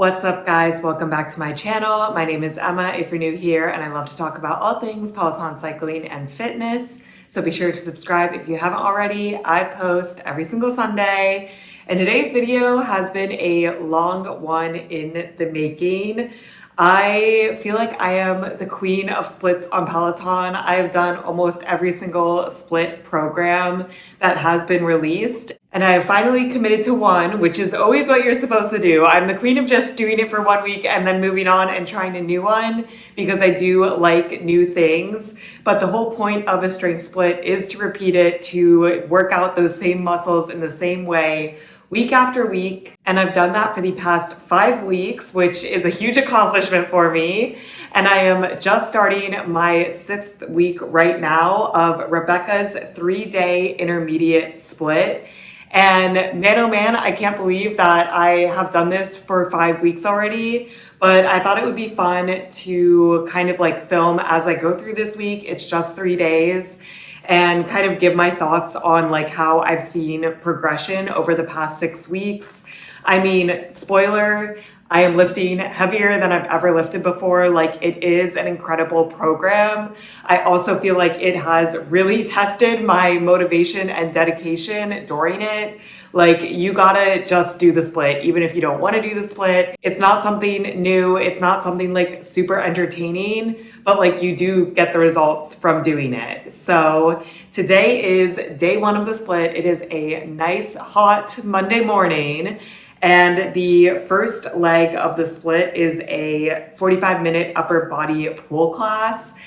What's up, guys? Welcome back to my channel. My name is Emma if you're new here, and I love to talk about all things Peloton cycling and fitness. So be sure to subscribe if you haven't already. I post every single Sunday, and today's video has been a long one in the making. I feel like I am the queen of splits on Peloton. I have done almost every single split program that has been released. And I have finally committed to one, which is always what you're supposed to do. I'm the queen of just doing it for 1 week and then moving on and trying a new one because I do like new things. But the whole point of a strength split is to repeat it, to work out those same muscles in the same way week after week. And I've done that for the past 5 weeks, which is a huge accomplishment for me. And I am just starting my 6th week right now of Rebecca's 3-day intermediate split. And man, oh man, I can't believe that I have done this for 5 weeks already, but I thought it would be fun to kind of like film as I go through this week. It's just 3 days, and kind of give my thoughts on like how I've seen progression over the past 6 weeks. I mean, spoiler, I am lifting heavier than I've ever lifted before. Like, it is an incredible program. I also feel like it has really tested my motivation and dedication during it. Like, you gotta just do the split, even if you don't want to do the split. It's not something new. It's not something like super entertaining, but like you do get the results from doing it. So today is day 1 of the split. It is a nice hot Monday morning. And the first leg of the split is a 45-minute upper body pull class.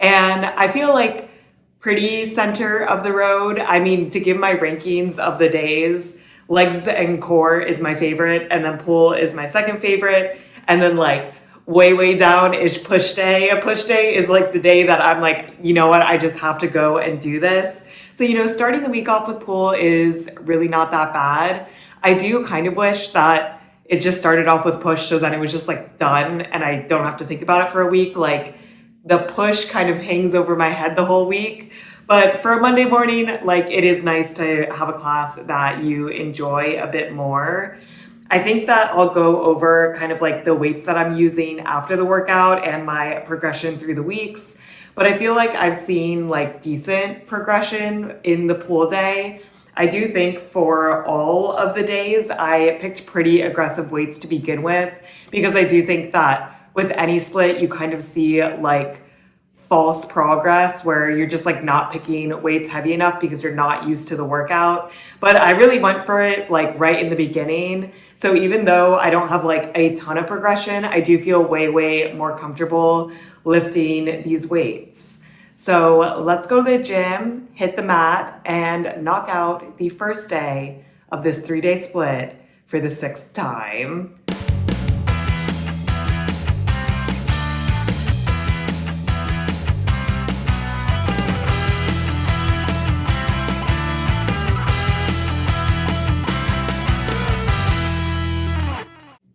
And I feel like pretty center of the road. I mean, to give my rankings of the days, legs and core is my favorite, and then pull is my second favorite. And then like way down is push day. A push day is like the day that I'm like, you know what, I just have to go and do this. So, you know, starting the week off with pull is really not that bad. I do kind of wish that it just started off with push so then it was just like done and I don't have to think about it for a week. Like, the push kind of hangs over my head the whole week. But for a Monday morning, like, it is nice to have a class that you enjoy a bit more. I think that I'll go over kind of like the weights that I'm using after the workout and my progression through the weeks. But I feel like I've seen like decent progression in the pull day. I do think for all of the days, I picked pretty aggressive weights to begin with, because I do think that with any split, you kind of see like false progress where you're just like not picking weights heavy enough because you're not used to the workout. But I really went for it like right in the beginning. So even though I don't have like a ton of progression, I do feel way more comfortable lifting these weights. So let's go to the gym, hit the mat, and knock out the first day of this 3-day split for the 6th time.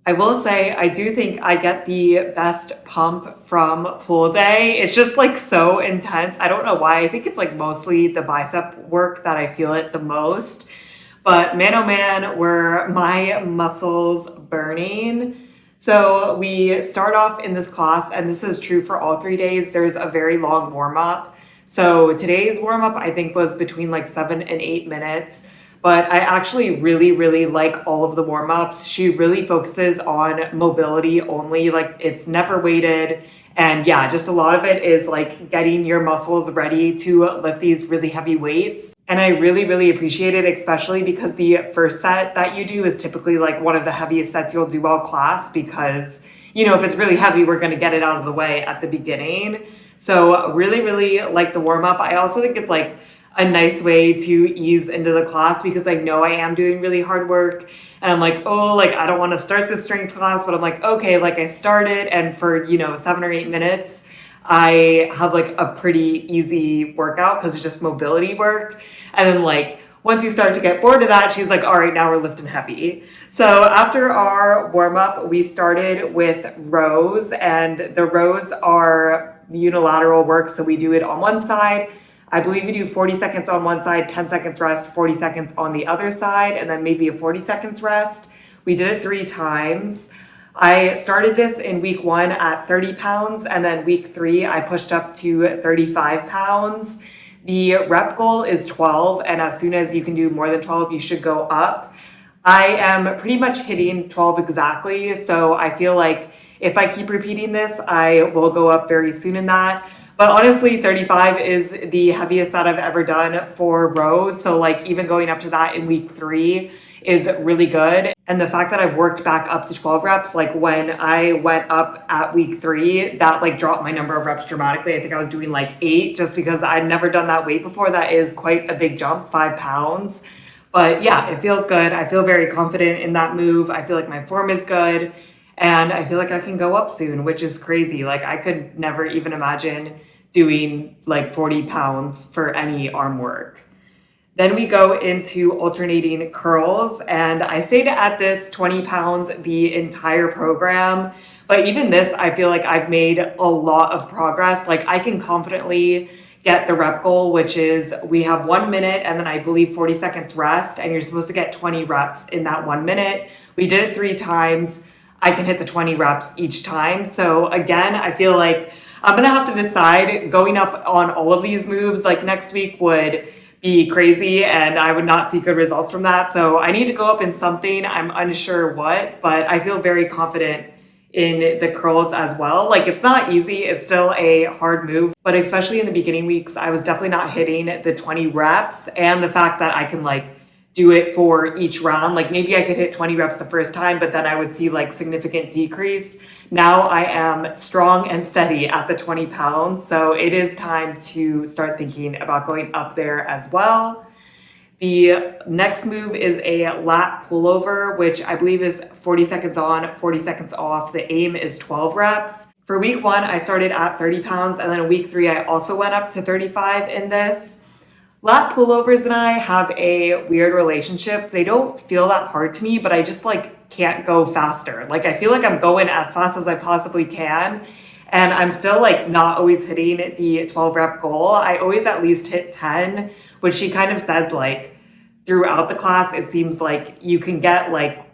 I will say, I do think I get the best pump from pull day. It's just like so intense. I don't know why. I think it's like mostly the bicep work that I feel it the most. But man, oh man, were my muscles burning. So we start off in this class, and this is true for all 3 days. There's a very long warm up. So today's warm up, I think, was between like 7 and 8 minutes. But I actually really like all of the warm-ups. She really focuses on mobility only, like it's never weighted. And yeah, just a lot of it is like getting your muscles ready to lift these really heavy weights. And I really appreciate it, especially because the first set that you do is typically like one of the heaviest sets you'll do all class, because, you know, if it's really heavy, we're gonna get it out of the way at the beginning. So really like the warm-up. I also think it's like a nice way to ease into the class, because I know I am doing really hard work and I'm like, oh, like I don't want to start this strength class, but I'm like, okay, like I started, and for, you know, 7 or 8 minutes, I have like a pretty easy workout because it's just mobility work. And then like once you start to get bored of that, she's like, all right, now we're lifting heavy. So after our warm up, we started with rows, and the rows are unilateral work. So we do it on one side. I believe we do 40 seconds on one side, 10 seconds rest, 40 seconds on the other side, and then maybe a 40 seconds rest. We did it 3 times. I started this in week 1 at 30 pounds, and then week 3, I pushed up to 35 pounds. The rep goal is 12, and as soon as you can do more than 12, you should go up. I am pretty much hitting 12 exactly, so I feel like if I keep repeating this, I will go up very soon in that. But honestly, 35 is the heaviest that I've ever done for rows. So like even going up to that in week 3 is really good. And the fact that I've worked back up to 12 reps, like when I went up at week 3, that like dropped my number of reps dramatically. I think I was doing like 8 just because I'd never done that weight before. That is quite a big jump, 5 pounds. But yeah, it feels good. I feel very confident in that move. I feel like my form is good. And I feel like I can go up soon, which is crazy. Like I could never even imagine doing like 40 pounds for any arm work. Then we go into alternating curls, and I stayed at this 20 pounds the entire program. But even this, I feel like I've made a lot of progress. Like I can confidently get the rep goal, which is we have 1 minute and then I believe 40 seconds rest, and you're supposed to get 20 reps in that 1 minute. We did it 3 times. I can hit the 20 reps each time. So again, I feel like I'm gonna have to decide going up on all of these moves. Like next week would be crazy and I would not see good results from that. So I need to go up in something. I'm unsure what, but I feel very confident in the curls as well. Like it's not easy, it's still a hard move, but especially in the beginning weeks, I was definitely not hitting the 20 reps, and the fact that I can like do it for each round. Like maybe I could hit 20 reps the first time, but then I would see like significant decrease. Now I am strong and steady at the 20 pounds. So it is time to start thinking about going up there as well. The next move is a lat pullover, which I believe is 40 seconds on, 40 seconds off. The aim is 12 reps. For week 1, I started at 30 pounds, and then week 3, I also went up to 35 in this. Lat pullovers and I have a weird relationship. They don't feel that hard to me, but I just like can't go faster. Like I feel like I'm going as fast as I possibly can, and I'm still like not always hitting the 12 rep goal. I always at least hit 10, which she kind of says like throughout the class, it seems like you can get like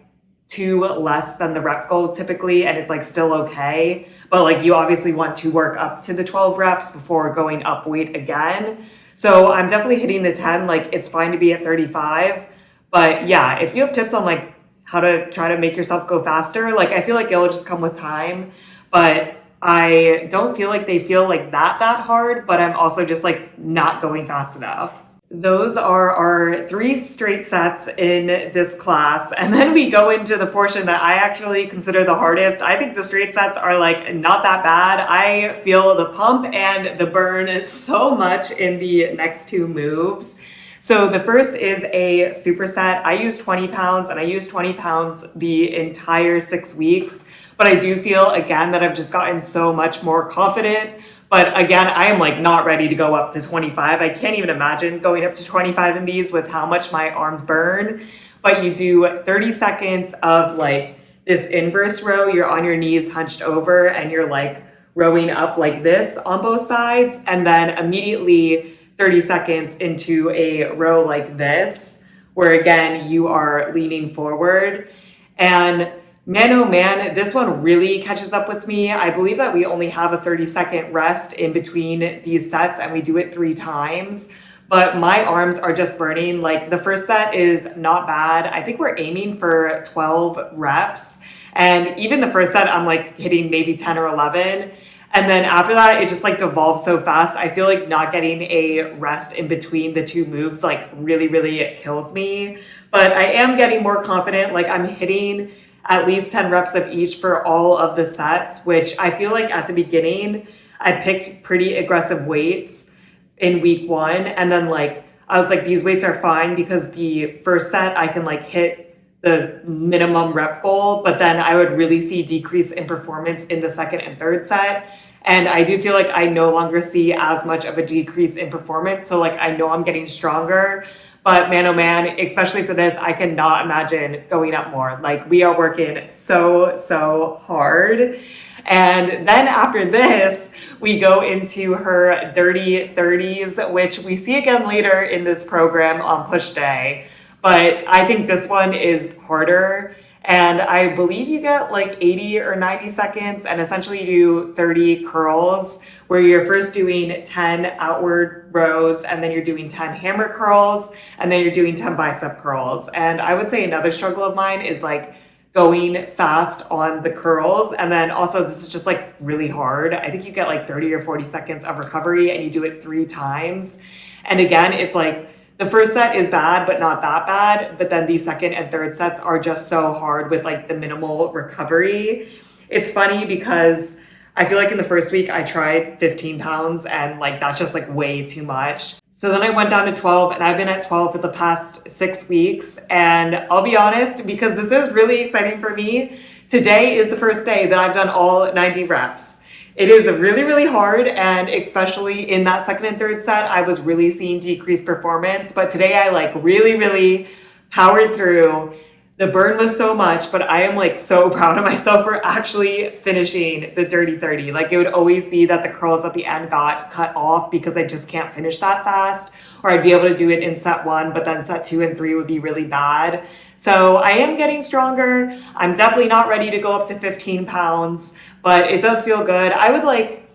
2 less than the rep goal typically, and it's like still okay. But like you obviously want to work up to the 12 reps before going up weight again. So I'm definitely hitting the 10, like it's fine to be at 35. But yeah, if you have tips on like how to try to make yourself go faster, like I feel like it'll just come with time. But I don't feel like they feel like that hard, but I'm also just like not going fast enough. Those are our 3 straight sets in this class. And then we go into the portion that I actually consider the hardest. I think the straight sets are like not that bad. I feel the pump and the burn so much in the next 2 moves. So the first is a superset. I use 20 pounds and I use 20 pounds the entire 6 weeks. But I do feel again that I've just gotten so much more confident. But again, I am like not ready to go up to 25. I can't even imagine going up to 25 in these with how much my arms burn. But you do 30 seconds of like this inverse row. You're on your knees hunched over and you're like rowing up like this on both sides. And then immediately 30 seconds into a row like this, where again, you are leaning forward. And man, oh man, this one really catches up with me. I believe that we only have a 30-second rest in between these sets and we do it 3 times. But my arms are just burning. Like the first set is not bad. I think we're aiming for 12 reps. And even the first set, I'm like hitting maybe 10 or 11. And then after that, it just like devolves so fast. I feel like not getting a rest in between the 2 moves like really kills me. But I am getting more confident. Like I'm hitting at least 10 reps of each for all of the sets, which I feel like at the beginning, I picked pretty aggressive weights in week 1. And then like, I was like, these weights are fine because the first set I can like hit the minimum rep goal, but then I would really see decrease in performance in the second and third set. And I do feel like I no longer see as much of a decrease in performance. So like, I know I'm getting stronger. But man, oh man, especially for this, I cannot imagine going up more. Like we are working so hard. And then after this, we go into her dirty 30s, which we see again later in this program on push day. But I think this one is harder. And I believe you get like 80 or 90 seconds, and essentially you do 30 curls where you're first doing 10 outward rows, and then you're doing 10 hammer curls, and then you're doing 10 bicep curls. And I would say another struggle of mine is like going fast on the curls. And then also this is just like really hard. I think you get like 30 or 40 seconds of recovery and you do it 3 times. And again, it's like the first set is bad, but not that bad. But then the second and third sets are just so hard with like the minimal recovery. It's funny because I feel like in the first week I tried 15 pounds and like that's just like way too much. So then I went down to 12 and I've been at 12 for the past 6 weeks. And I'll be honest, because this is really exciting for me, today is the first day that I've done all 90 reps. It is really, really hard. And especially in that second and third set, I was really seeing decreased performance. But today I like really powered through. The burn was so much, but I am like so proud of myself for actually finishing the Dirty 30. Like it would always be that the curls at the end got cut off because I just can't finish that fast, or I'd be able to do it in set 1, but then set 2 and 3 would be really bad. So I am getting stronger. I'm definitely not ready to go up to 15 pounds, but it does feel good. I would like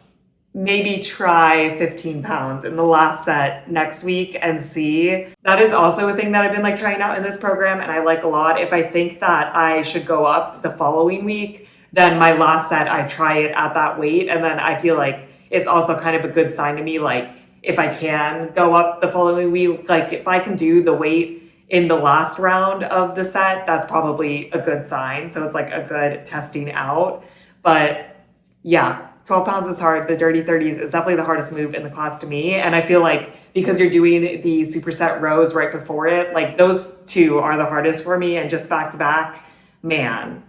maybe try 15 pounds in the last set next week and see. That is also a thing that I've been like trying out in this program and I like a lot. If I think that I should go up the following week, then my last set I try it at that weight, and then I feel like it's also kind of a good sign to me, like if I can go up the following week, like if I can do the weight in the last round of the set, that's probably a good sign. So it's like a good testing out. But yeah, 12 pounds is hard. The Dirty 30s is definitely the hardest move in the class to me. And I feel like because you're doing the superset rows right before it, like those 2 are the hardest for me, and just back to back, man.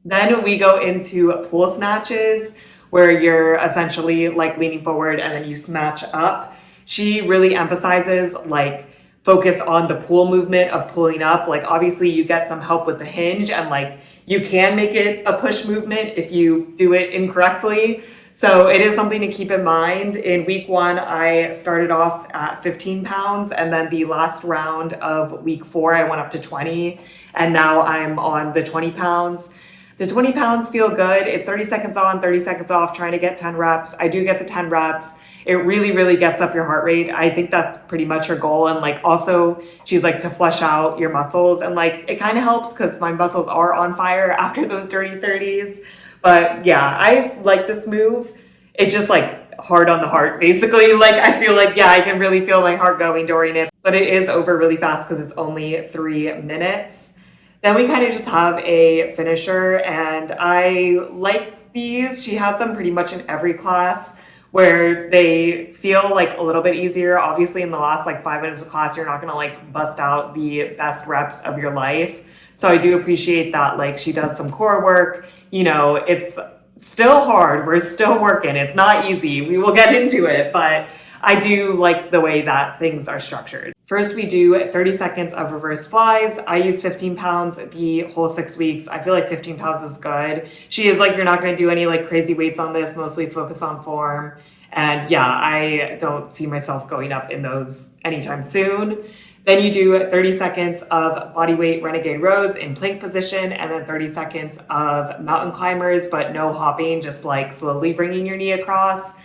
Then we go into pull snatches where you're essentially like leaning forward and then you snatch up. She really emphasizes like focus on the pull movement of pulling up. Like obviously you get some help with the hinge and like you can make it a push movement if you do it incorrectly. So it is something to keep in mind. In week 1, I started off at 15 pounds, and then the last round of week 4, I went up to 20, and now I'm on the 20 pounds. The 20 pounds feel good. It's 30 seconds on, 30 seconds off, trying to get 10 reps. I do get the 10 reps. It really gets up your heart rate. I think that's pretty much her goal. And like also she's like to flush out your muscles, and like it kind of helps because my muscles are on fire after those Dirty 30s. But yeah, I like this move. It's just like hard on the heart, basically. Like I feel like, yeah, I can really feel my heart going during it, but it is over really fast because it's only 3 minutes. Then we kind of just have a finisher, and I like these. She has them pretty much in every class, where they feel like a little bit easier. Obviously in the last like 5 minutes of class, you're not gonna like bust out the best reps of your life. So I do appreciate that like she does some core work. You know, it's still hard. We're still working. It's not easy. We will get into it, but I do like the way that things are structured. First, we do 30 seconds of reverse flies. I use 15 pounds the whole 6 weeks. I feel like 15 pounds is good. She is like, you're not going to do any like crazy weights on this, mostly focus on form. And yeah, I don't see myself going up in those anytime soon. Then you do 30 seconds of bodyweight renegade rows in plank position, and then 30 seconds of mountain climbers, but no hopping, just like slowly bringing your knee across.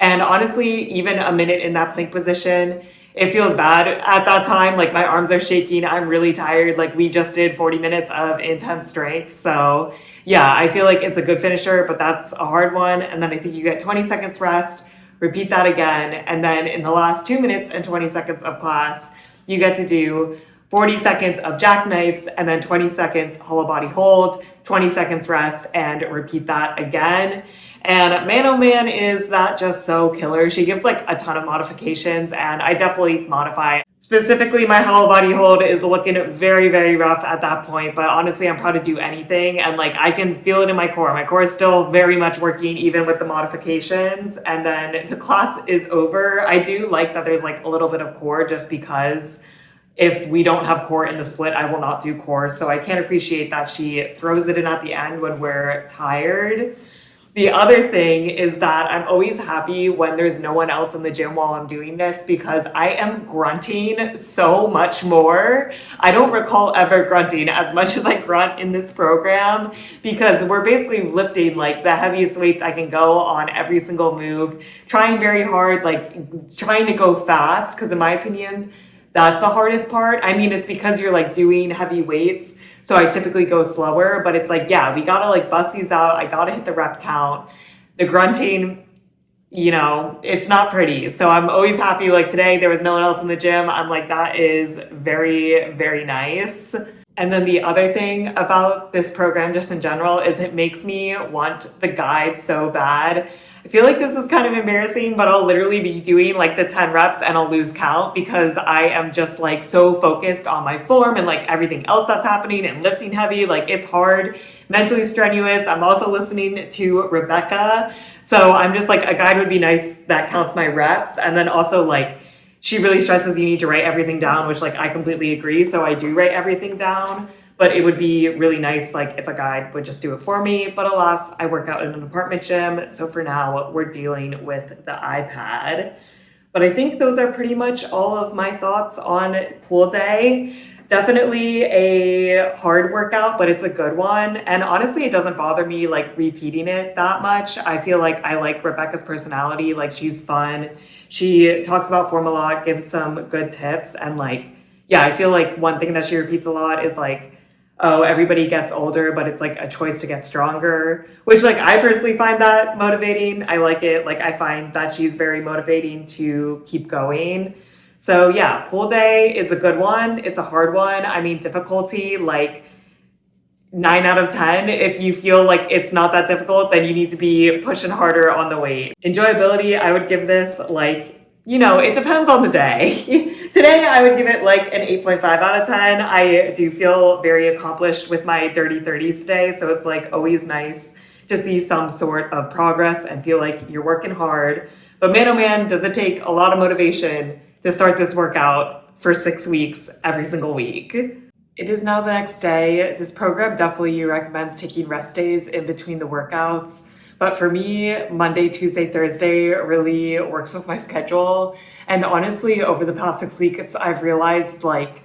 And honestly, even a minute in that plank position, it feels bad at that time. Like my arms are shaking. I'm really tired. Like we just did 40 minutes of intense strength. So yeah, I feel like it's a good finisher, but that's a hard one. And then I think you get 20 seconds rest, repeat that again. And then in the last 2 minutes and 20 seconds of class, you get to do 40 seconds of jackknifes, and then 20 seconds hollow body hold, 20 seconds rest, and repeat that again. And man, oh man, is that just so killer. She gives like a ton of modifications, and I definitely modify. Specifically, my hollow body hold is looking very rough at that point, but honestly, I'm proud to do anything, and like I can feel it in my core. My core is still very much working even with the modifications. And then the class is over. I do like that there's like a little bit of core, just because if we don't have core in the split, I will not do core. So I can't appreciate that she throws it in at the end when we're tired. The other thing is that I'm always happy when there's no one else in the gym while I'm doing this because I am grunting so much more. I don't recall ever grunting as much as I grunt in this program because we're basically lifting like the heaviest weights I can go on every single move, trying very hard, like trying to go fast because in my opinion, that's the hardest part. I mean, it's because you're like doing heavy weights. So I typically go slower, but it's like, yeah, we gotta like bust these out. I gotta hit the rep count. The grunting, it's not pretty. So I'm always happy. Like today, there was no one else in the gym. I'm like, that is very, very nice. And then the other thing about this program, just in general, is it makes me want the guide so bad. I feel like this is kind of embarrassing, but I'll literally be doing like the 10 reps and I'll lose count because I am just like so focused on my form and like everything else that's happening and lifting heavy. Like it's hard, mentally strenuous. I'm also listening to Rebecca. So I'm just like, a guide would be nice that counts my reps. And then also like, she really stresses you need to write everything down, which like I completely agree. So I do write everything down, but it would be really nice like if a guide would just do it for me. But alas, I work out in an apartment gym. So for now, we're dealing with the iPad. But I think those are pretty much all of my thoughts on pool day. Definitely a hard workout, but it's a good one. And honestly, it doesn't bother me like repeating it that much. I feel like I like Rebecca's personality. Like she's fun. She talks about form a lot, gives some good tips. And like, yeah, I feel like one thing that she repeats a lot is like, oh, everybody gets older, but it's like a choice to get stronger, which like I personally find that motivating. I like it. Like I find that she's very motivating to keep going. So yeah, pool day is a good one. It's a hard one. I mean, difficulty, like 9 out of 10. If you feel like it's not that difficult, then you need to be pushing harder on the weight. Enjoyability, I would give this like, it depends on the day. Today, I would give it like an 8.5 out of 10. I do feel very accomplished with my dirty 30s today. So it's like always nice to see some sort of progress and feel like you're working hard. But man, oh man, does it take a lot of motivation to start this workout for 6 weeks every single week. It is now the next day. This program definitely recommends taking rest days in between the workouts. But for me, Monday, Tuesday, Thursday really works with my schedule. And honestly, over the past 6 weeks, I've realized like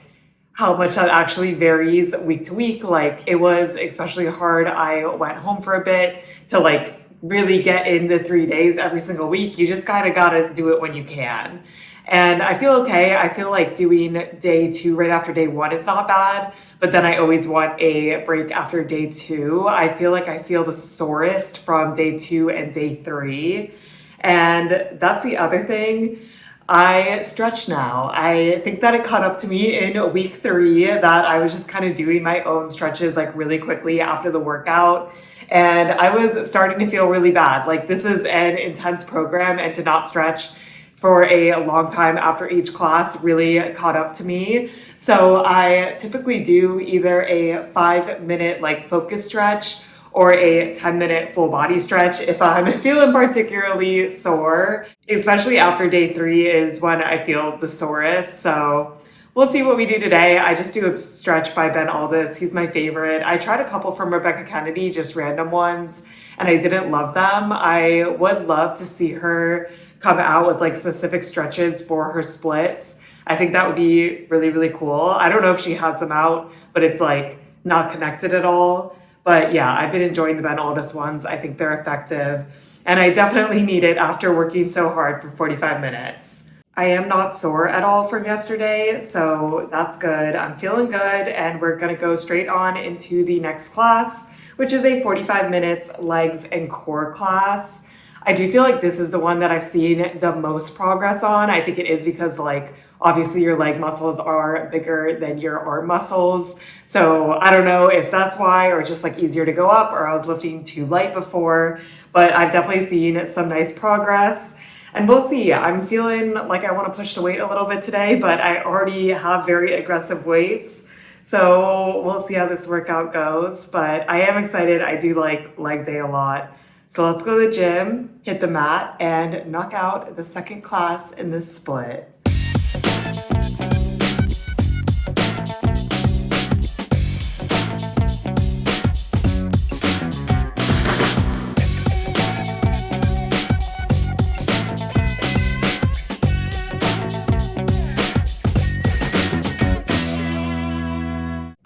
how much that actually varies week to week. Like it was especially hard. I went home for a bit to like really get in the 3 days every single week. You just kind of got to do it when you can. And I feel okay. I feel like doing day 2 right after day 1 is not bad, but then I always want a break after day 2. I feel like I feel the sorest from day 2 and day 3. And that's the other thing. I stretch now. I think that it caught up to me in week 3 that I was just kind of doing my own stretches like really quickly after the workout. And I was starting to feel really bad. Like this is an intense program and to not stretch for a long time after each class really caught up to me. So I typically do either a 5-minute like focus stretch or a 10-minute full body stretch if I'm feeling particularly sore. Especially after day 3 is when I feel the sorest. So we'll see what we do today. I just do a stretch by Ben Aldis. He's my favorite. I tried a couple from Rebecca Kennedy, just random ones, and I didn't love them. I would love to see her come out with like specific stretches for her splits. I think that would be really, really cool. I don't know if she has them out, but it's like not connected at all. But yeah, I've been enjoying the Ben Aldis ones. I think they're effective. And I definitely need it after working so hard for 45 minutes. I am not sore at all from yesterday, so that's good. I'm feeling good, and we're gonna go straight on into the next class, which is a 45 minutes legs and core class. I do feel like this is the one that I've seen the most progress on. I think it is because like obviously your leg muscles are bigger than your arm muscles. So I don't know if that's why, or just like easier to go up, or I was lifting too light before, but I've definitely seen some nice progress. And we'll see. I'm feeling like I want to push the weight a little bit today, but I already have very aggressive weights. So we'll see how this workout goes. But I am excited. I do like leg day a lot. So let's go to the gym, hit the mat, and knock out the second class in this split.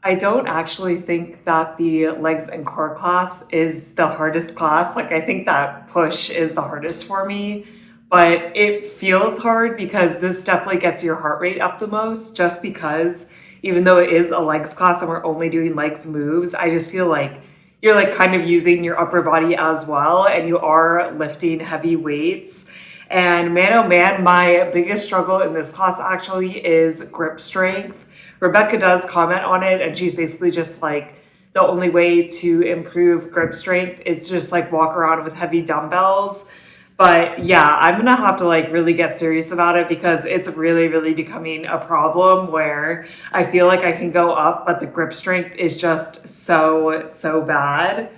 I don't actually think that the legs and core class is the hardest class. Like, I think that push is the hardest for me, but it feels hard because this definitely gets your heart rate up the most, just because even though it is a legs class and we're only doing legs moves, I just feel like you're like kind of using your upper body as well, and you are lifting heavy weights. And man, oh man, my biggest struggle in this class actually is grip strength. Rebecca does comment on it, and she's basically just like, the only way to improve grip strength is just like walk around with heavy dumbbells. But yeah, I'm gonna have to like really get serious about it because it's really, really becoming a problem where I feel like I can go up, but the grip strength is just so bad.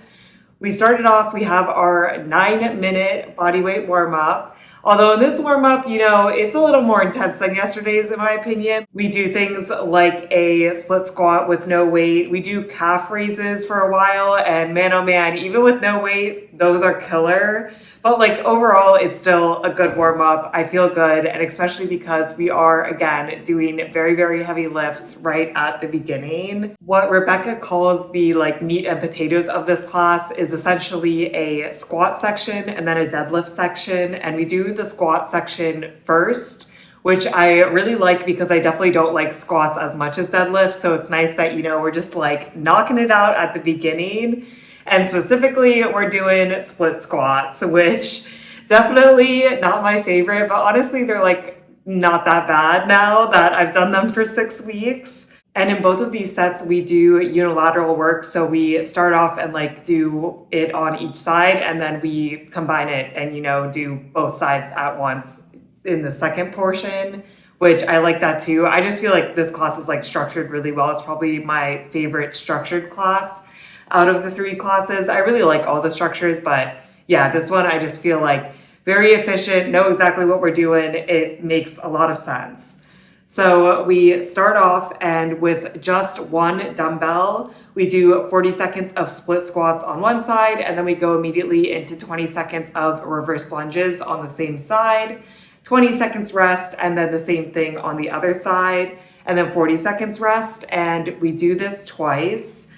We started off, we have our 9-minute bodyweight warm up. Although in this warm up, it's a little more intense than yesterday's, in my opinion. We do things like a split squat with no weight. We do calf raises for a while, and man, oh man, even with no weight, those are killer. But like overall, it's still a good warm up. I feel good, and especially because we are, again, doing very, very heavy lifts right at the beginning. What Rebecca calls the like meat and potatoes of this class is essentially a squat section and then a deadlift section. And we do the squat section first, which I really like because I definitely don't like squats as much as deadlifts. So it's nice that, we're just like knocking it out at the beginning. And specifically, we're doing split squats, which definitely not my favorite, but honestly, they're like not that bad now that I've done them for 6 weeks. And in both of these sets, we do unilateral work. So we start off and like do it on each side, and then we combine it and, do both sides at once in the second portion, which I like that too. I just feel like this class is like structured really well. It's probably my favorite structured class out of the 3 classes. I really like all the structures, but yeah, this one I just feel like very efficient, know exactly what we're doing. It makes a lot of sense. So we start off, and with just one dumbbell, we do 40 seconds of split squats on one side, and then we go immediately into 20 seconds of reverse lunges on the same side, 20 seconds rest, and then the same thing on the other side, and then 40 seconds rest. And we do this twice.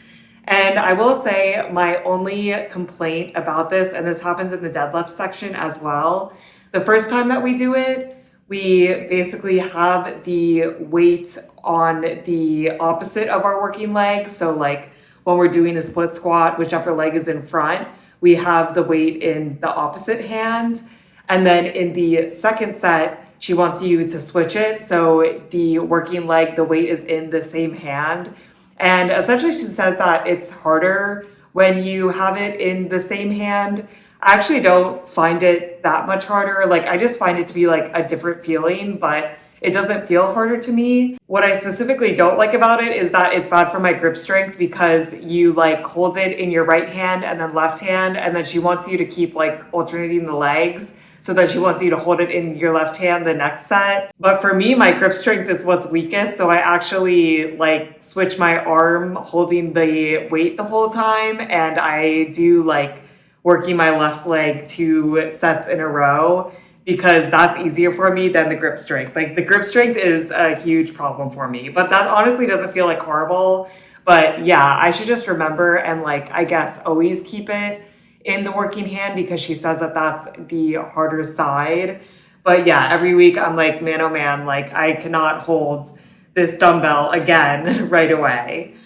And I will say my only complaint about this, and this happens in the deadlift section as well, the first time that we do it, we basically have the weight on the opposite of our working leg. So like when we're doing a split squat, whichever leg is in front, we have the weight in the opposite hand. And then in the second set, she wants you to switch it. So the working leg, the weight is in the same hand. And essentially she says that it's harder when you have it in the same hand. I actually don't find it that much harder. Like, I just find it to be like a different feeling, but it doesn't feel harder to me. What I specifically don't like about it is that it's bad for my grip strength because you like hold it in your right hand and then left hand, and then she wants you to keep like alternating the legs. So then she wants you to hold it in your left hand the next set. But for me, my grip strength is what's weakest. So I actually like switch my arm holding the weight the whole time. And I do like working my left leg 2 sets in a row because that's easier for me than the grip strength. Like the grip strength is a huge problem for me, but that honestly doesn't feel like horrible. But yeah, I should just remember and like, I guess always keep it in the working hand because she says that that's the harder side. But yeah, every week I'm like, man, oh man, like I cannot hold this dumbbell again right away.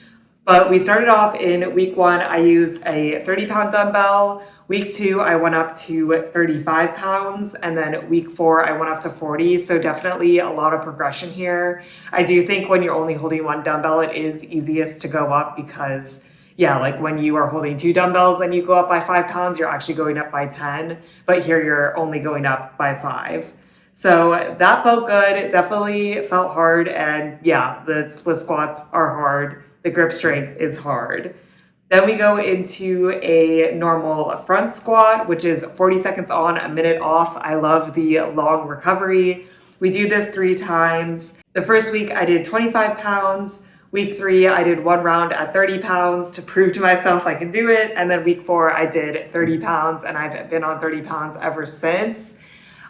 But we started off in week 1, I used a 30-pound dumbbell. Week 2, I went up to 35 pounds. And then week 4, I went up to 40. So definitely a lot of progression here. I do think when you're only holding one dumbbell, it is easiest to go up because yeah, like when you are holding 2 dumbbells and you go up by 5 pounds, you're actually going up by 10, but here you're only going up by 5. So that felt good. It definitely felt hard. And yeah, the split squats are hard. The grip strength is hard. Then we go into a normal front squat, which is 40 seconds on, a minute off. I love the long recovery. We do this 3 times. The first week I did 25 pounds. Week 3, I did 1 round at 30 pounds to prove to myself I can do it. And then week 4, I did 30 pounds and I've been on 30 pounds ever since.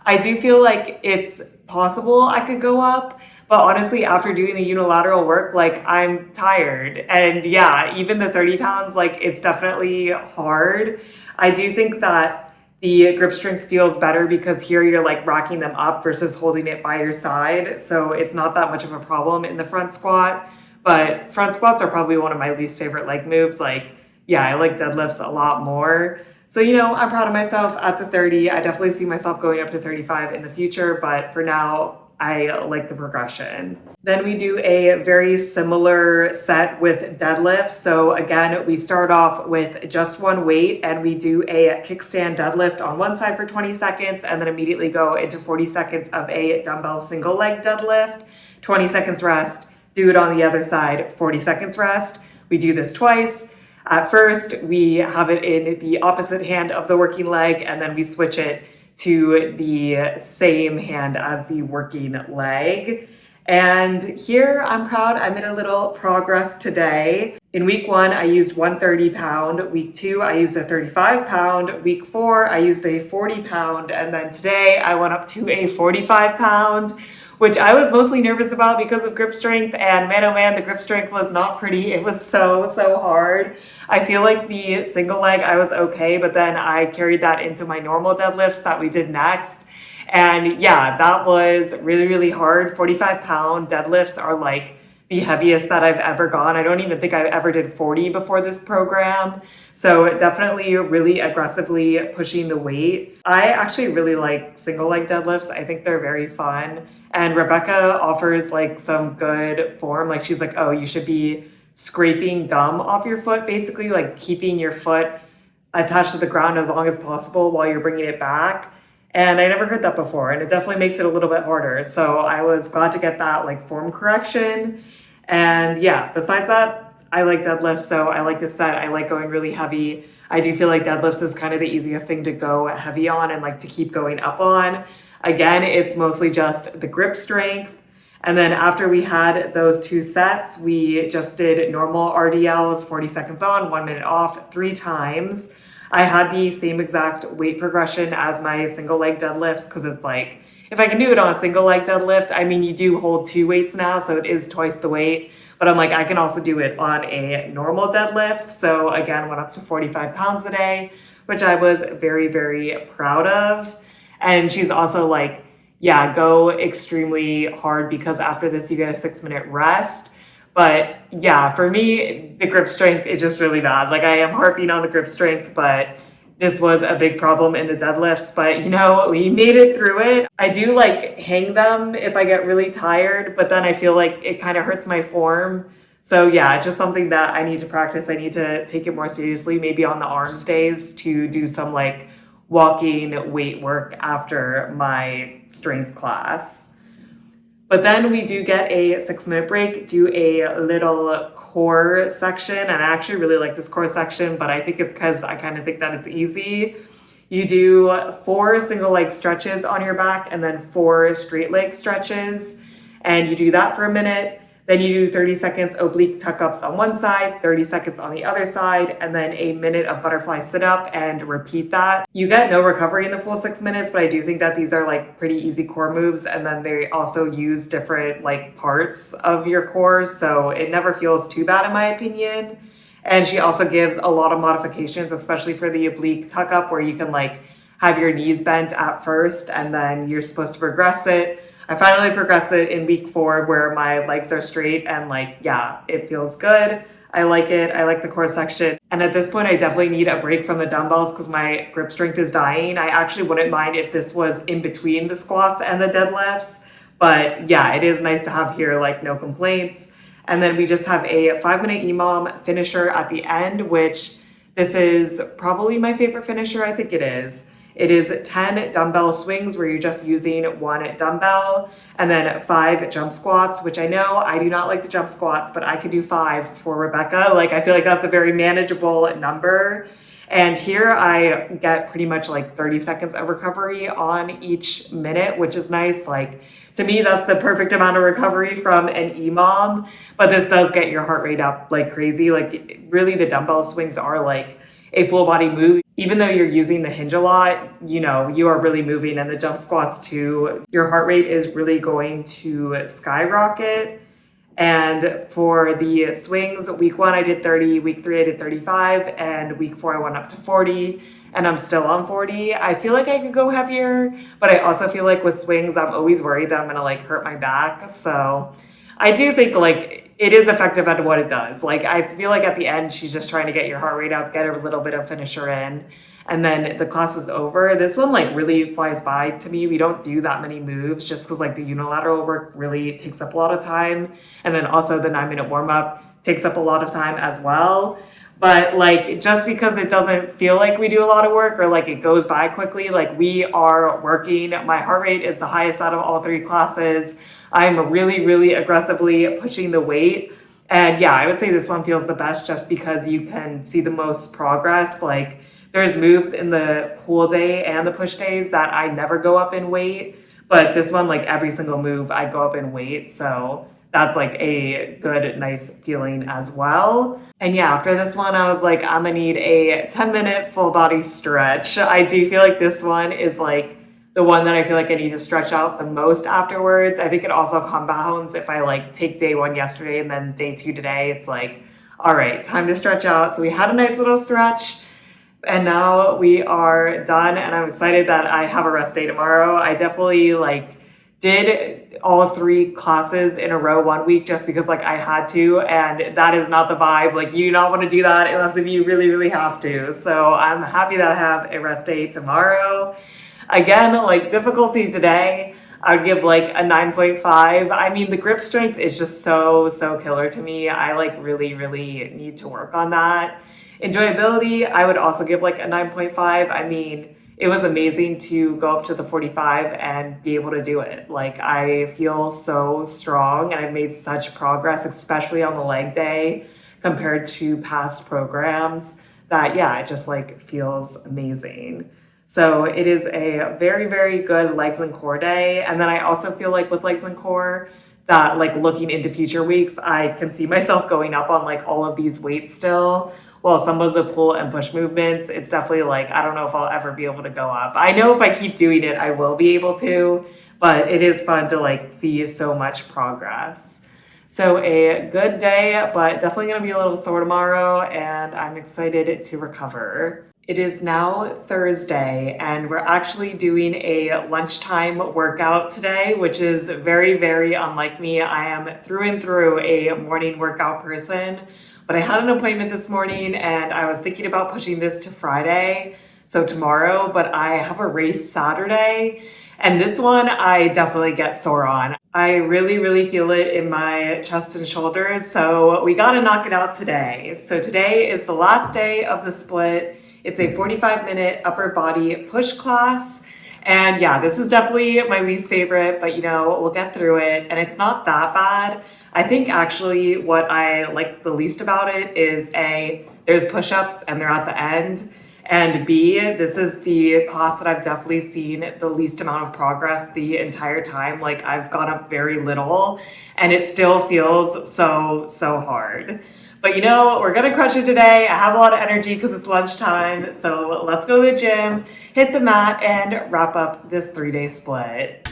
I do feel like it's possible I could go up, But honestly, after doing the unilateral work, like I'm tired. And yeah, even the 30 pounds, like it's definitely hard. I do think that the grip strength feels better because here you're like racking them up versus holding it by your side. So it's not that much of a problem in the front squat. But front squats are probably one of my least favorite leg moves. Like, yeah, I like deadlifts a lot more. So, I'm proud of myself at the 30. I definitely see myself going up to 35 in the future, but for now, I like the progression. Then we do a very similar set with deadlifts. So again, we start off with just one weight and we do a kickstand deadlift on one side for 20 seconds and then immediately go into 40 seconds of a dumbbell single leg deadlift, 20 seconds rest, do it on the other side, 40 seconds rest. We do this twice. At first, we have it in the opposite hand of the working leg, and then we switch it to the same hand as the working leg. And here I'm proud I made a little progress today. In week 1, I used 130 pound. Week 2, I used a 35 pound. Week 4, I used a 40 pound. And then today I went up to a 45 pound, which I was mostly nervous about because of grip strength. And man, oh man, the grip strength was not pretty. It was so hard. I feel like the single leg, I was okay, but then I carried that into my normal deadlifts that we did next. And yeah, that was really hard. 45 pound deadlifts are like the heaviest that I've ever gone. I don't even think I ever did 40 before this program. So definitely really aggressively pushing the weight. I actually really like single leg deadlifts. I think they're very fun. And Rebecca offers like some good form. Like she's like, oh, you should be scraping gum off your foot, basically like keeping your foot attached to the ground as long as possible while you're bringing it back. And I never heard that before, and it definitely makes it a little bit harder. So I was glad to get that like form correction. And yeah, besides that, I like deadlifts. So I like this set. I like going really heavy. I do feel like deadlifts is kind of the easiest thing to go heavy on and like to keep going up on. Again, it's mostly just the grip strength. And then after we had those 2 sets, we just did normal RDLs, 40 seconds on, 1 minute off, 3 times. I had the same exact weight progression as my single leg deadlifts because it's like, if I can do it on a single leg deadlift, I mean, you do hold 2 weights now, so it is twice the weight. But I'm like, I can also do it on a normal deadlift. So again, went up to 45 pounds today, which I was very proud of. And she's also like, yeah, go extremely hard because after this you get a 6-minute rest. But yeah, for me, the grip strength is just really bad. Like I am harping on the grip strength, but this was a big problem in the deadlifts. But we made it through it. I do like hang them if I get really tired, but then I feel like it kind of hurts my form. So yeah, it's just something that I need to practice. I need to take it more seriously, maybe on the arms days to do some like walking weight work after my strength class. But then we do get a 6-minute break, do a little core section. And I actually really like this core section, but I think it's because I kind of think that it's easy. You do 4 single leg stretches on your back and then 4 straight leg stretches. And you do that for a minute. Then you do 30 seconds oblique tuck-ups on one side, 30 seconds on the other side, and then a minute of butterfly sit-up and repeat that. You get no recovery in the full 6 minutes, but I do think that these are like pretty easy core moves. And then they also use different like parts of your core. So it never feels too bad in my opinion. And she also gives a lot of modifications, especially for the oblique tuck-up where you can like have your knees bent at first and then you're supposed to progress it. I finally progressed it in week 4 where my legs are straight and like, yeah, it feels good. I like it. I like the core section. And at this point, I definitely need a break from the dumbbells because my grip strength is dying. I actually wouldn't mind if this was in between the squats and the deadlifts. But yeah, it is nice to have here, like no complaints. And then we just have a 5-minute EMOM finisher at the end, which this is probably my favorite finisher. I think it is. It is 10 dumbbell swings where you're just using 1 dumbbell and then 5 jump squats, which I know I do not like the jump squats, but I could do 5 for Rebecca. Like I feel like that's a very manageable number. And here I get pretty much like 30 seconds of recovery on each minute, which is nice. Like to me, that's the perfect amount of recovery from an EMOM, but this does get your heart rate up like crazy. Like really the dumbbell swings are like, a full body move. Even though you're using the hinge a lot, you are really moving, and the jump squats too, your heart rate is really going to skyrocket. And for the swings, week 1 I did 30, week 3 I did 35, and week 4 I went up to 40, and I'm still on 40. I feel like I could go heavier, but I also feel like with swings, I'm always worried that I'm gonna like hurt my back. So I do think like it is effective at what it does. Like I feel like at the end, she's just trying to get your heart rate up, get a little bit of finisher in, and then the class is over. This one like really flies by to me. We don't do that many moves just because like the unilateral work really takes up a lot of time. And then also the 9-minute warm up takes up a lot of time as well. But like, just because it doesn't feel like we do a lot of work or like it goes by quickly, like we are working. My heart rate is the highest out of all 3 classes. I'm really, really aggressively pushing the weight. And yeah, I would say this one feels the best just because you can see the most progress. Like there's moves in the pull day and the push days that I never go up in weight, but this one, like every single move I go up in weight. So that's like a good, nice feeling as well. And yeah, after this one, I was like, I'm gonna need a 10-minute full body stretch. I do feel like this one is like the one that I feel like I need to stretch out the most afterwards. I think it also compounds if I like take day 1 yesterday and then day 2 today. It's like, all right, time to stretch out. So we had a nice little stretch. And now we are done, and I'm excited that I have a rest day tomorrow. I definitely like did all 3 classes in a row 1 week just because like I had to, and that is not the vibe. Like you do not want to do that unless if you really, really have to. So I'm happy that I have a rest day tomorrow. Again, like difficulty today, I would give like a 9.5. I mean, the grip strength is just so killer to me. I like really, really need to work on that. Enjoyability, I would also give like a 9.5. I mean, it was amazing to go up to the 45 and be able to do it. Like I feel so strong, and I've made such progress, especially on the leg day compared to past programs, that yeah, it just like feels amazing. So it is a very, very good legs and core day. And then I also feel like with legs and core that like looking into future weeks, I can see myself going up on like all of these weights still. Well, some of the pull and push movements, it's definitely like, I don't know if I'll ever be able to go up. I know if I keep doing it, I will be able to, but it is fun to like see so much progress. So a good day, but definitely gonna be a little sore tomorrow, and I'm excited to recover. It is now Thursday, and we're actually doing a lunchtime workout today, which is very, very unlike me. I am through and through a morning workout person. But I had an appointment this morning, and I was thinking about pushing this to Friday, so tomorrow, but I have a race Saturday, and this one I definitely get sore on. I really, really feel it in my chest and shoulders, so we gotta knock it out today. So today is the last day of the split. It's a 45-minute upper body push class. And yeah, this is definitely my least favorite, but we'll get through it, and it's not that bad. I think actually what I like the least about it is A, there's push-ups and they're at the end, and B, this is the class that I've definitely seen the least amount of progress the entire time. Like I've gone up very little, and it still feels so hard. But we're gonna crush it today. I have a lot of energy because it's lunchtime, so let's go to the gym, hit the mat, and wrap up this 3-day split.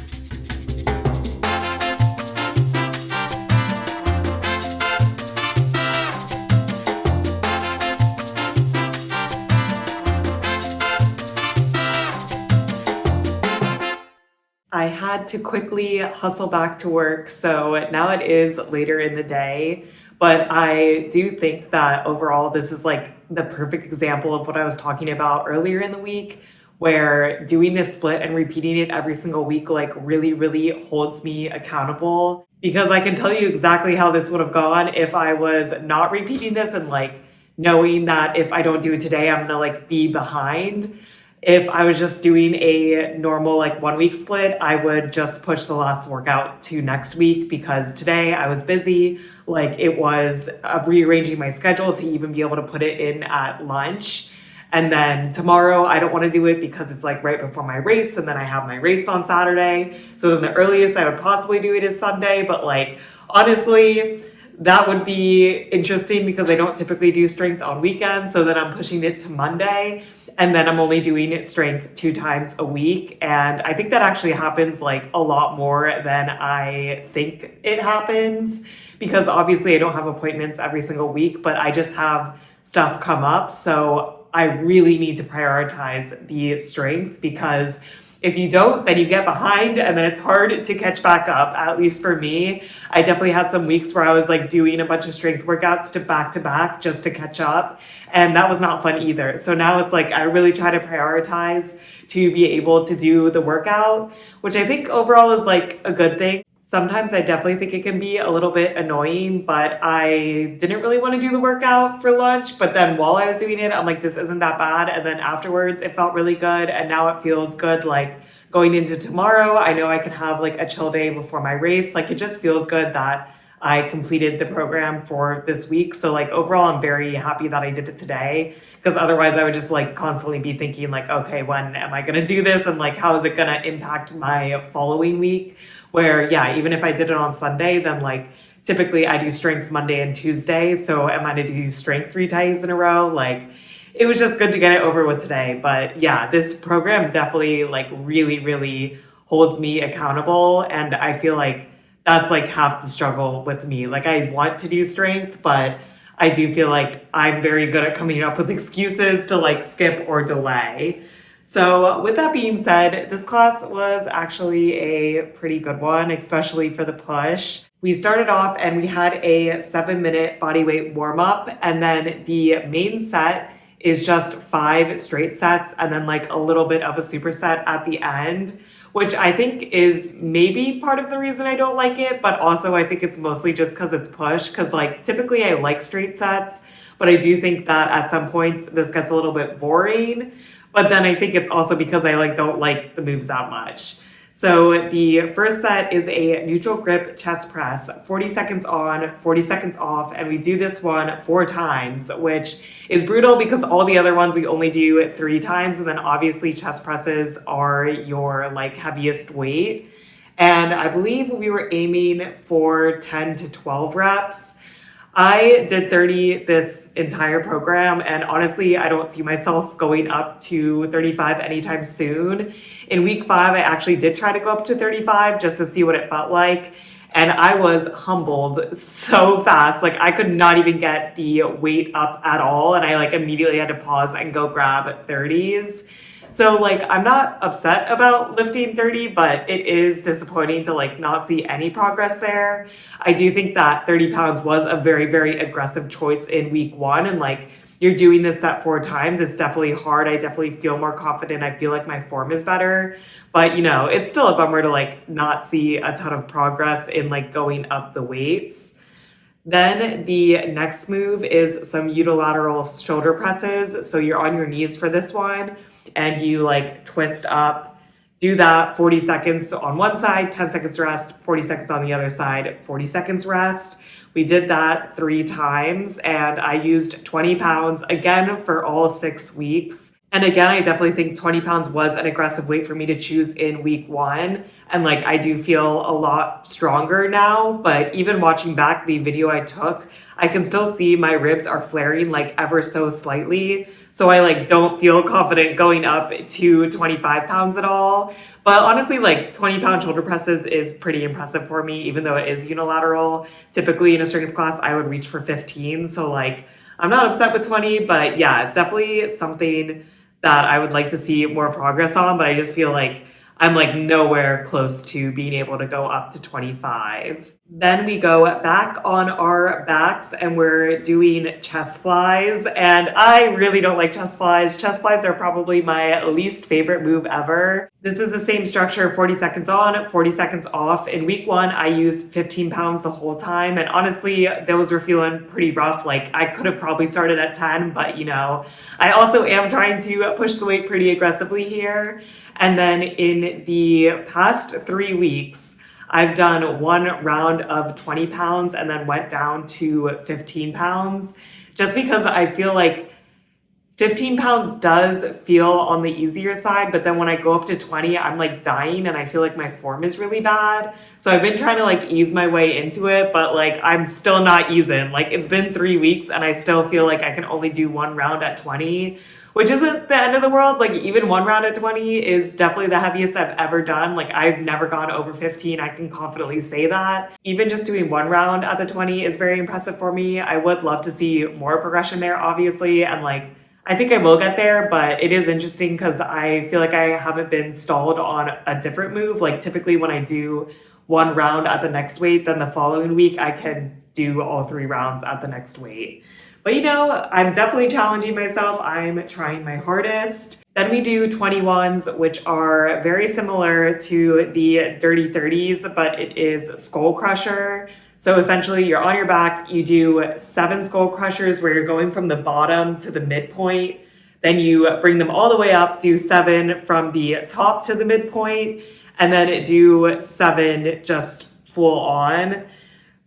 I had to quickly hustle back to work, so now it is later in the day, but I do think that overall this is like the perfect example of what I was talking about earlier in the week, where doing this split and repeating it every single week like really, really holds me accountable, because I can tell you exactly how this would have gone if I was not repeating this and like knowing that if I don't do it today, I'm gonna like be behind. If I was just doing a normal like 1 week split, I would just push the last workout to next week, because today I was busy. Like it was rearranging my schedule to even be able to put it in at lunch. And then tomorrow I don't want to do it because it's like right before my race, and then I have my race on Saturday. So then the earliest I would possibly do it is Sunday. But like honestly, that would be interesting because I don't typically do strength on weekends. So then I'm pushing it to Monday. And then I'm only doing strength 2 times a week. And I think that actually happens like a lot more than I think it happens, because obviously I don't have appointments every single week, but I just have stuff come up. So I really need to prioritize the strength, because if you don't, then you get behind and then it's hard to catch back up. At least for me, I definitely had some weeks where I was like doing a bunch of strength workouts to back just to catch up. And that was not fun either. So now it's like I really try to prioritize to be able to do the workout, which I think overall is like a good thing. Sometimes I definitely think it can be a little bit annoying, but I didn't really want to do the workout for lunch. But then while I was doing it, I'm like, this isn't that bad. And then afterwards, it felt really good. And now it feels good. Like going into tomorrow, I know I can have like a chill day before my race. Like it just feels good that I completed the program for this week. So like overall, I'm very happy that I did it today, because otherwise I would just like constantly be thinking like, okay, when am I going to do this? And like, how is it going to impact my following week? Where, yeah, even if I did it on Sunday, then like typically I do strength Monday and Tuesday. So am I to do strength 3 days in a row? Like it was just good to get it over with today. But yeah, this program definitely like really holds me accountable. And I feel like that's like half the struggle with me. Like I want to do strength, but I do feel like I'm very good at coming up with excuses to like skip or delay. So with that being said, this class was actually a pretty good one, especially for the push. We started off and we had a 7-minute bodyweight warm up, and then the main set is just 5 straight sets and then like a little bit of a superset at the end, which I think is maybe part of the reason I don't like it, but also I think it's mostly just because it's push, because like typically I like straight sets, but I do think that at some points this gets a little bit boring. But then I think it's also because I like don't like the moves that much. So the first set is a neutral grip chest press, 40 seconds on, 40 seconds off, and we do this one 4 times, which is brutal because all the other ones we only do 3 times, and then obviously chest presses are your like heaviest weight. And I believe we were aiming for 10 to 12 reps. I did 30 this entire program, and honestly, I don't see myself going up to 35 anytime soon. In week 5, I actually did try to go up to 35 just to see what it felt like, and I was humbled so fast. Like I could not even get the weight up at all, and I like immediately had to pause and go grab 30s. So like I'm not upset about lifting 30, but it is disappointing to like not see any progress there. I do think that 30 pounds was a very aggressive choice in week 1, and like you're doing this set 4 times, it's definitely hard. I definitely feel more confident. I feel like my form is better, but you know, it's still a bummer to like not see a ton of progress in like going up the weights. Then the next move is some unilateral shoulder presses. So you're on your knees for this one, and you like twist up, do that 40 seconds on one side, 10 seconds rest, 40 seconds on the other side, 40 seconds rest. We did that 3 times, and I used 20 pounds again for all 6 weeks. And again, I definitely think 20 pounds was an aggressive weight for me to choose in week 1. And like, I do feel a lot stronger now, but even watching back the video I took, I can still see my ribs are flaring like ever so slightly. So I like don't feel confident going up to 25 pounds at all. But honestly, like 20-pound shoulder presses is pretty impressive for me, even though it is unilateral. Typically in a strength class, I would reach for 15. So like, I'm not upset with 20, but yeah, it's definitely something that I would like to see more progress on, but I just feel like I'm like nowhere close to being able to go up to 25. Then we go back on our backs and we're doing chest flies. And I really don't like chest flies. Chest flies are probably my least favorite move ever. This is the same structure, 40 seconds on, 40 seconds off. In week 1, I used 15 pounds the whole time. And honestly, those were feeling pretty rough. Like I could have probably started at 10, but you know, I also am trying to push the weight pretty aggressively here. And then in the past 3 weeks, I've done 1 round of 20 pounds and then went down to 15 pounds just because I feel like 15 pounds does feel on the easier side, but then when I go up to 20, I'm like dying and I feel like my form is really bad. So I've been trying to like ease my way into it, but like I'm still not easing. Like it's been 3 weeks and I still feel like I can only do one round at 20, which isn't the end of the world. Like even one round at 20 is definitely the heaviest I've ever done. Like I've never gone over 15. I can confidently say that. Even just doing one round at the 20 is very impressive for me. I would love to see more progression there, obviously. And like, I think I will get there, but it is interesting because I feel like I haven't been stalled on a different move. Like typically when I do one round at the next weight, then the following week I can do all 3 rounds at the next weight. But you know, I'm definitely challenging myself. I'm trying my hardest. Then we do 21s, which are very similar to the Dirty 30s, but it is Skull Crusher. So essentially you're on your back, you do 7 skull crushers where you're going from the bottom to the midpoint. Then you bring them all the way up, do 7 from the top to the midpoint, and then do 7 just full on.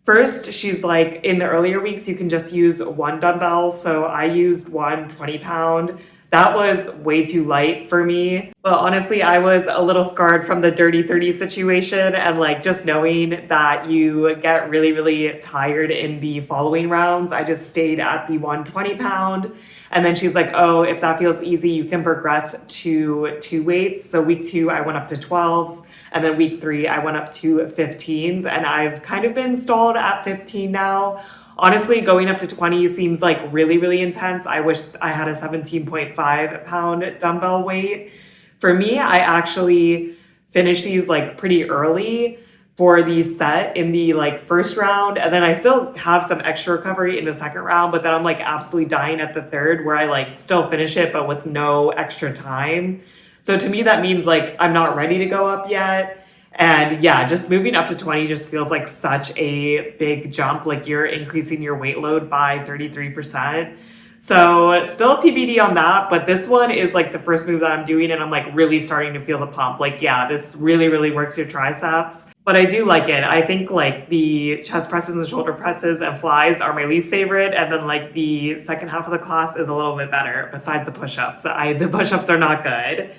First, she's like, in the earlier weeks, you can just use 1 dumbbell. So I used 1 20-pound. That was way too light for me. But honestly, I was a little scarred from the Dirty 30 situation and like just knowing that you get really, really tired in the following rounds. I just stayed at the 1 20-pound. And then she's like, oh, if that feels easy, you can progress to 2 weights. So week 2, I went up to 12s. And then week 3, I went up to 15s. And I've kind of been stalled at 15 now. Honestly, going up to 20 seems like really, really intense. I wish I had a 17.5 pound dumbbell weight. For me, I actually finished these like pretty early for the set in the like first round. And then I still have some extra recovery in the second round, but then I'm like absolutely dying at the third where I like still finish it, but with no extra time. So to me, that means like I'm not ready to go up yet. And yeah, just moving up to 20 just feels like such a big jump. Like you're increasing your weight load by 33%. So still TBD on that, but this one is like the first move that I'm doing and I'm like really starting to feel the pump. Like, yeah, this really, really works your triceps, but I do like it. I think like the chest presses and shoulder presses and flies are my least favorite. And then like the second half of the class is a little bit better besides the push-ups. The push-ups are not good.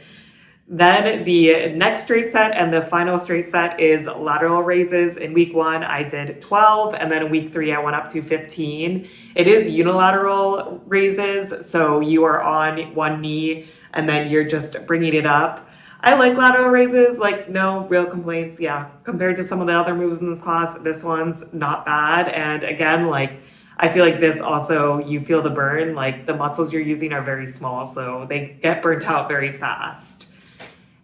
Then the next straight set and the final straight set is lateral raises. In week 1, I did 12, and then in week 3, I went up to 15. It is unilateral raises, so you are on one knee and then you're just bringing it up. I like lateral raises, like no real complaints. Yeah, compared to some of the other moves in this class, this one's not bad. And again, like I feel like this also, you feel the burn, like the muscles you're using are very small, so they get burnt out very fast.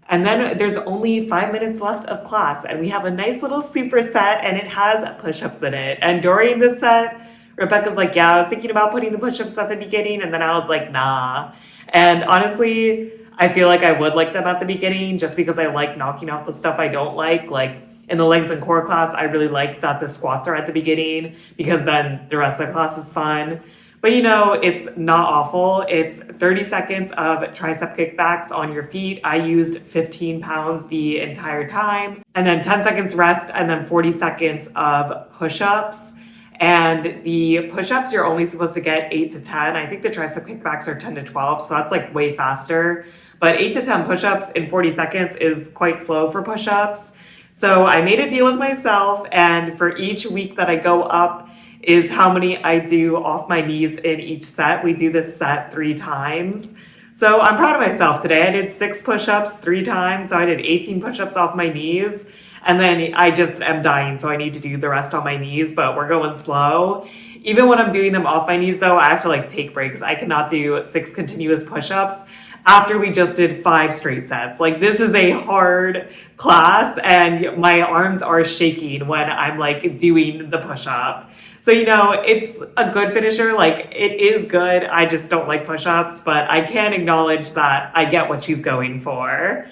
And then there's only 5 minutes left of class and we have a nice little superset and it has push-ups in it. And during this set, Rebecca's like, yeah, I was thinking about putting the push-ups at the beginning. And then I was like, nah. And honestly, I feel like I would like them at the beginning just because I like knocking out the stuff I don't like. Like in the legs and core class, I really like that the squats are at the beginning because then the rest of the class is fun. But you know, it's not awful. It's 30 seconds of tricep kickbacks on your feet. I used 15 pounds the entire time. And then 10 seconds rest and then 40 seconds of push-ups. And the push-ups, you're only supposed to get 8 to 10. I think the tricep kickbacks are 10 to 12, so that's like way faster. But 8 to 10 push-ups in 40 seconds is quite slow for push-ups. So I made a deal with myself, and for each week that I go up, is how many I do off my knees in each set. We do this set 3 times. So I'm proud of myself today. I did 6 push-ups 3 times. So I did 18 push-ups off my knees. And then I just am dying, so I need to do the rest on my knees, but we're going slow. Even when I'm doing them off my knees though, I have to like take breaks. I cannot do 6 continuous push-ups after we just did 5 straight sets. Like this is a hard class and my arms are shaking when I'm like doing the push-up. So, you know, it's a good finisher. Like it is good. I just don't like push-ups, but I can acknowledge that I get what she's going for.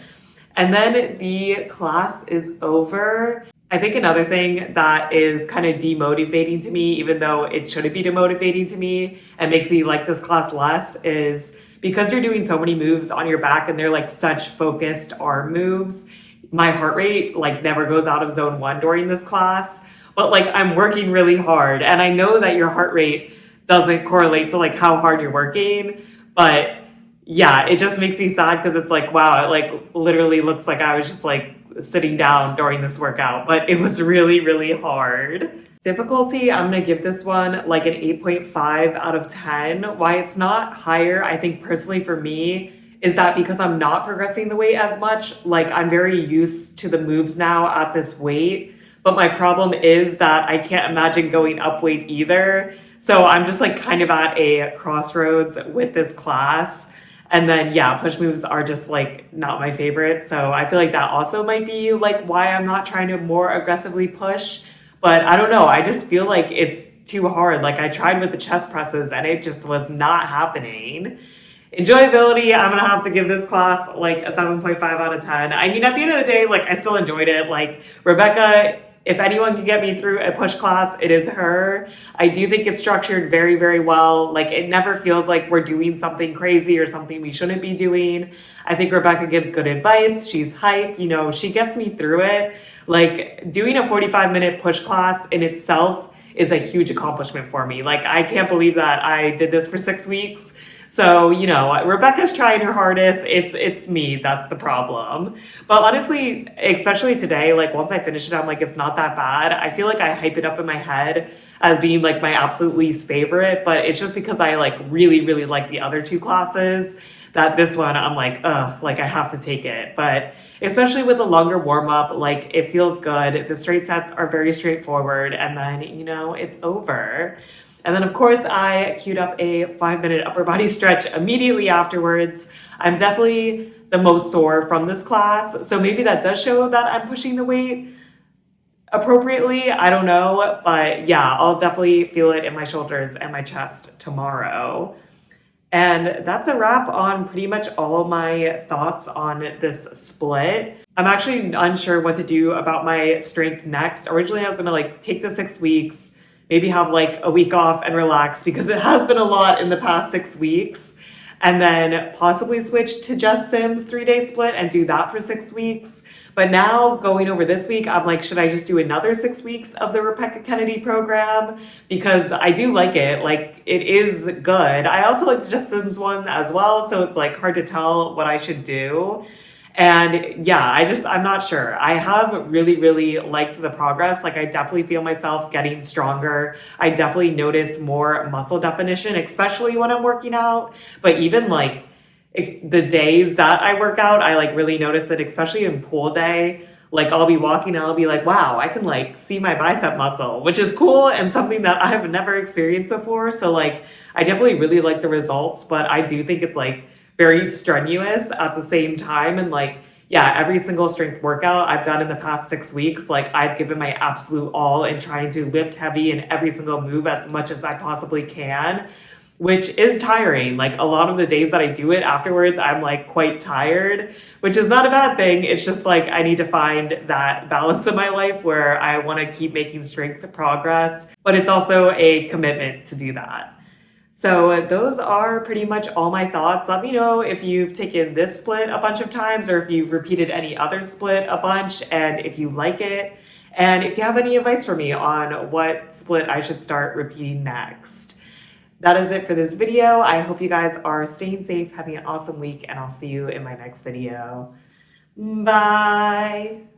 And then the class is over. I think another thing that is kind of demotivating to me, even though it shouldn't be demotivating to me and makes me like this class less, is because you're doing so many moves on your back and they're like such focused arm moves, my heart rate like never goes out of zone 1 during this class. But like I'm working really hard and I know that your heart rate doesn't correlate to like how hard you're working, But yeah, it just makes me sad because it's like, wow, it like literally looks like I was just like sitting down during this workout, but it was really, really hard. Difficulty, I'm gonna give this one like an 8.5 out of 10. Why it's not higher, I think personally for me, is that because I'm not progressing the weight as much, like I'm very used to the moves now at this weight. But my problem is that I can't imagine going up weight either. So I'm just like kind of at a crossroads with this class. And then, yeah, push moves are just like not my favorite. So I feel like that also might be like why I'm not trying to more aggressively push. But I don't know. I just feel like it's too hard. Like I tried with the chest presses and it just was not happening. Enjoyability, I'm gonna have to give this class like a 7.5 out of 10. I mean, at the end of the day, like I still enjoyed it. Like Rebecca, if anyone can get me through a push class, it is her. I do think it's structured very, very well. Like it never feels like we're doing something crazy or something we shouldn't be doing. I think Rebecca gives good advice. She's hype, you know, she gets me through it. Like doing a 45-minute push class in itself is a huge accomplishment for me. Like I can't believe that I did this for 6 weeks. So, you know, Rebecca's trying her hardest. It's me. That's the problem. But honestly, especially today, like once I finish it, I'm like, it's not that bad. I feel like I hype it up in my head as being like my absolute least favorite, but it's just because I like really, really like the other two classes that this one, I'm like, ugh, like I have to take it. But especially with a longer warm up, like it feels good. The straight sets are very straightforward and then, you know, it's over. And then, of course, I queued up a 5-minute upper body stretch immediately afterwards. I'm definitely the most sore from this class. So maybe that does show that I'm pushing the weight appropriately. I don't know. But yeah, I'll definitely feel it in my shoulders and my chest tomorrow. And that's a wrap on pretty much all of my thoughts on this split. I'm actually unsure what to do about my strength next. Originally, I was going to like take the 6 weeks, maybe have like a week off and relax because it has been a lot in the past 6 weeks. And then possibly switch to just Sims 3-day split and do that for 6 weeks. But now going over this week, I'm like, should I just do another 6 weeks of the Rebecca Kennedy program? Because I do like it. Like it is good. I also like the Just Sims one as well. So it's like hard to tell what I should do. And yeah, I'm not sure. I have really, really liked the progress. Like I definitely feel myself getting stronger. I definitely notice more muscle definition, especially when I'm working out. But even like the days that I work out, I like really notice it, especially in pool day. Like I'll be walking and I'll be like, wow, I can like see my bicep muscle, which is cool and something that I have never experienced before. So like, I definitely really like the results, but I do think it's like very strenuous at the same time. And like, yeah, every single strength workout I've done in the past 6 weeks, like I've given my absolute all in trying to lift heavy in every single move as much as I possibly can, which is tiring. Like a lot of the days that I do it afterwards, I'm like quite tired, which is not a bad thing. It's just like I need to find that balance in my life where I want to keep making strength progress, but it's also a commitment to do that. So those are pretty much all my thoughts. Let me know if you've taken this split a bunch of times or if you've repeated any other split a bunch and if you like it. And if you have any advice for me on what split I should start repeating next. That is it for this video. I hope you guys are staying safe, having an awesome week, and I'll see you in my next video. Bye.